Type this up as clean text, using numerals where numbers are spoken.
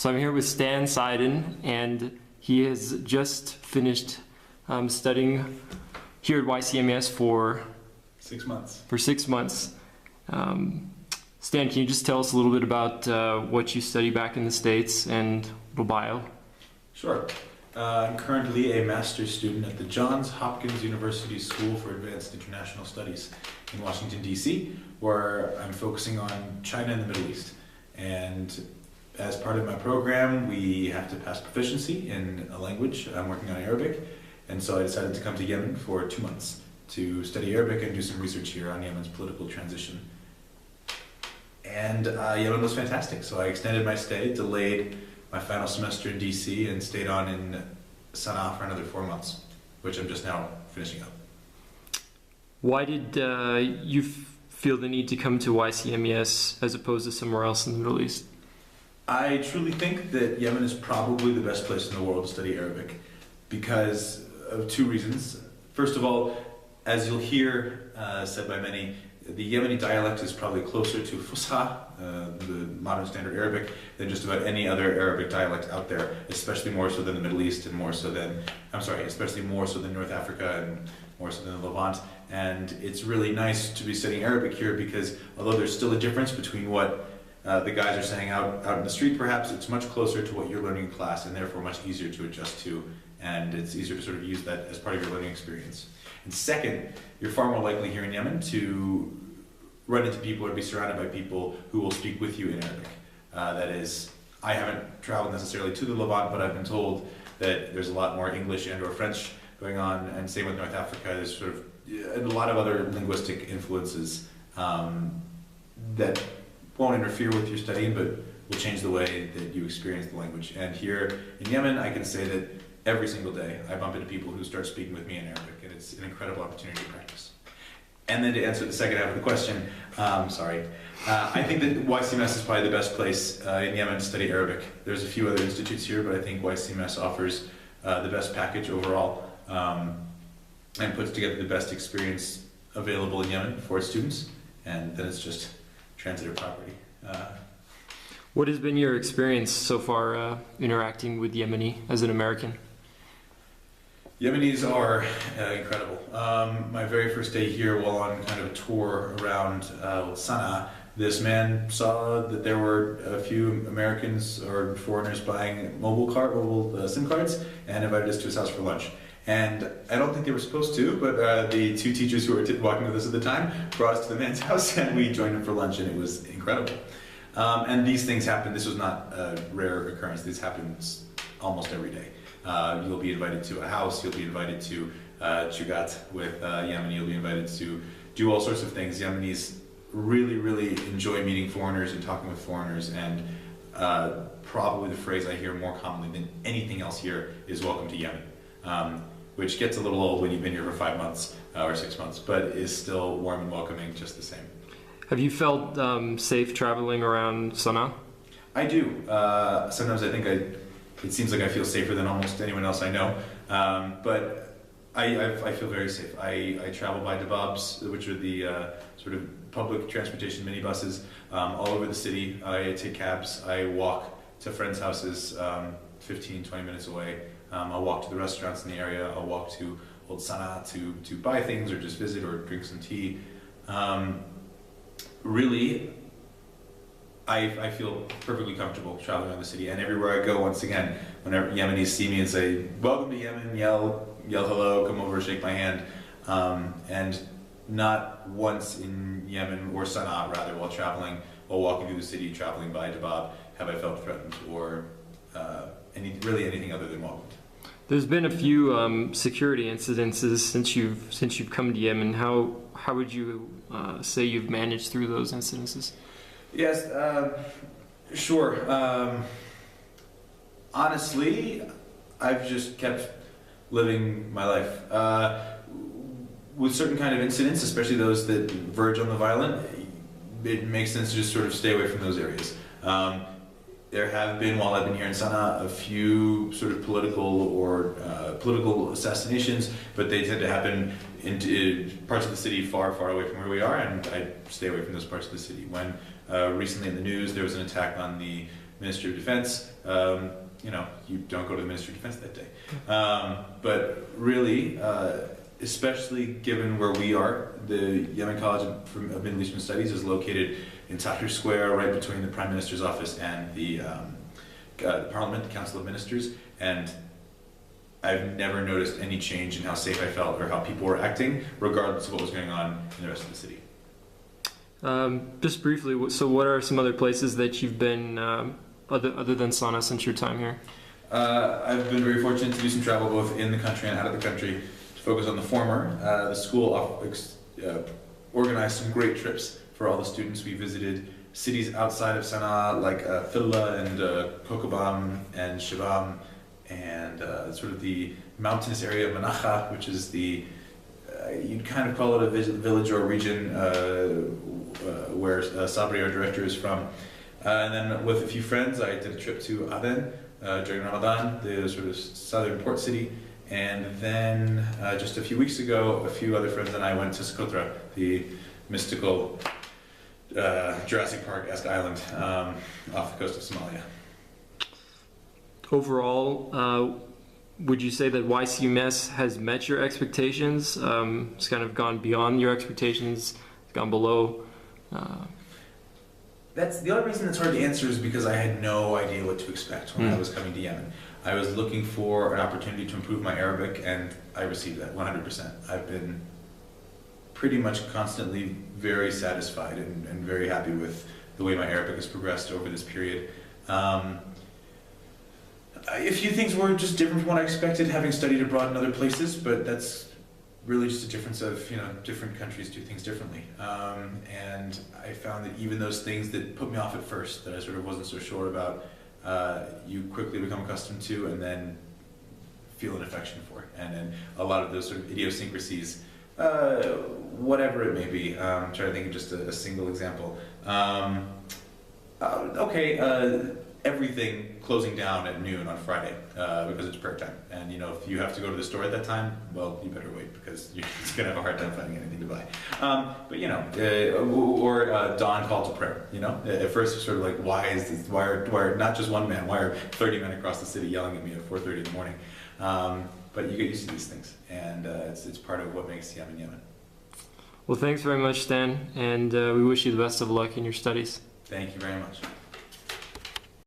So I'm here with Stan Seiden, and he has just finished studying here at YCMES for 6 months. Stan, can you just tell us a little bit about what you study back in the States and bio? Sure. I'm currently a master's student at the Johns Hopkins University School for Advanced International Studies in Washington, D.C., where I'm focusing on China and the Middle East. And as part of my program, we have to pass proficiency in a language. I'm working on Arabic, and so I decided to come to Yemen for 2 months to study Arabic and do some research here on Yemen's political transition. And Yemen was fantastic, so I extended my stay, delayed my final semester in DC, and stayed on in Sana'a for another 4 months, which I'm just now finishing up. Why did you feel the need to come to YCMES as opposed to somewhere else in the Middle East? I truly think that Yemen is probably the best place in the world to study Arabic because of 2 reasons. First of all, as you'll hear said by many, the Yemeni dialect is probably closer to Fusha, the modern standard Arabic, than just about any other Arabic dialect out there, especially more so than the Middle East and especially more so than North Africa and more so than the Levant. And it's really nice to be studying Arabic here because although there's still a difference between what the guys are saying out in the street, perhaps it's much closer to what you're learning in class and therefore much easier to adjust to, and it's easier to sort of use that as part of your learning experience. And second, you're far more likely here in Yemen to run into people or be surrounded by people who will speak with you in Arabic. That is, I haven't traveled necessarily to the Levant, but I've been told that there's a lot more English and or French going on, and same with North Africa. There's sort of a lot of other linguistic influences that won't interfere with your studying, but will change the way that you experience the language. And here in Yemen, I can say that every single day I bump into people who start speaking with me in Arabic, and it's an incredible opportunity to practice. And then to answer the second half of the question, I think that YCMES is probably the best place in Yemen to study Arabic. There's a few other institutes here, but I think YCMES offers the best package overall and puts together the best experience available in Yemen for its students, and then it's just transitive property. What has been your experience so far interacting with Yemeni as an American? Yemenis are incredible. My very first day here, while on kind of a tour around Sana'a, this man saw that there were a few Americans or foreigners buying mobile SIM cards and invited us to his house for lunch. And I don't think they were supposed to, but the 2 teachers who were walking with us at the time brought us to the man's house, and we joined him for lunch, and it was incredible. And these things happen. This was not a rare occurrence. This happens almost every day. You'll be invited to a house. You'll be invited to Chugat with Yemen. You'll be invited to do all sorts of things. Yemenis really, really enjoy meeting foreigners and talking with foreigners, and probably the phrase I hear more commonly than anything else here is "Welcome to Yemen." Which gets a little old when you've been here for 5 months or 6 months, but is still warm and welcoming just the same. Have you felt safe traveling around Sana'a? I do. Sometimes I think it seems like I feel safer than almost anyone else I know, but I feel very safe. I travel by Dababs, which are the sort of public transportation minibuses all over the city. I take cabs. I walk to friends' houses 15, 20 minutes away. I'll walk to the restaurants in the area. I'll walk to Old Sana'a to buy things or just visit or drink some tea. Really, I feel perfectly comfortable traveling around the city, and everywhere I go, once again, whenever Yemenis see me and say, "Welcome to Yemen," yell hello, come over, shake my hand, and not once in Yemen, or Sana'a rather, while walking through the city, traveling by Dabab, have I felt threatened or really anything other than welcomed. There's been a few security incidences since you've come to Yemen. How would you say you've managed through those incidences? Yes, sure. Honestly, I've just kept living my life. With certain kind of incidents, especially those that verge on the violent, it makes sense to just sort of stay away from those areas. There have been, while I've been here in Sana'a, a few sort of political assassinations, but they tend to happen in parts of the city far, far away from where we are, and I stay away from those parts of the city. When recently in the news there was an attack on the Ministry of Defense. You don't go to the Ministry of Defense that day. But really, especially given where we are, the Yemen College of Middle Eastern Studies is located in Tahrir Square, right between the Prime Minister's office and the Parliament, the Council of Ministers, and I've never noticed any change in how safe I felt or how people were acting, regardless of what was going on in the rest of the city. Just briefly, so what are some other places that you've been, other than Sana, since your time here? I've been very fortunate to do some travel both in the country and out of the country. To focus on the former, the school organized some great trips for all the students. We visited cities outside of Sana'a, like Filla and Kokobam and Shibam, and sort of the mountainous area of Manacha, which is the, you'd kind of call it a village or region where Sabri, our director, is from. And then with a few friends, I did a trip to Aden during Ramadan, the sort of southern port city. And then just a few weeks ago, a few other friends and I went to Socotra, the mystical Jurassic Park-esque island off the coast of Somalia. Overall, would you say that YCMES has met your expectations? It's kind of gone beyond your expectations, gone below? That's the only reason it's hard to answer is because I had no idea what to expect when I was coming to Yemen. I was looking for an opportunity to improve my Arabic, and I received that 100%. I've been pretty much constantly very satisfied and very happy with the way my Arabic has progressed over this period. A few things were just different from what I expected, having studied abroad in other places, but that's really just a difference of, different countries do things differently. And I found that even those things that put me off at first, that I sort of wasn't so sure about, you quickly become accustomed to and then feel an affection for. And then a lot of those sort of idiosyncrasies, whatever it may be, I'm trying to think of just a single example. Everything closing down at noon on Friday because it's prayer time. And if you have to go to the store at that time, well, you better wait because you're just going to have a hard time finding anything to buy. Or dawn call to prayer. At first it's sort of like, why is this? Why are not just one man? Why are 30 men across the city yelling at me at 4:30 in the morning? But you get used to these things, and it's part of what makes Yemen Yemen. Well, thanks very much, Stan, and we wish you the best of luck in your studies. Thank you very much.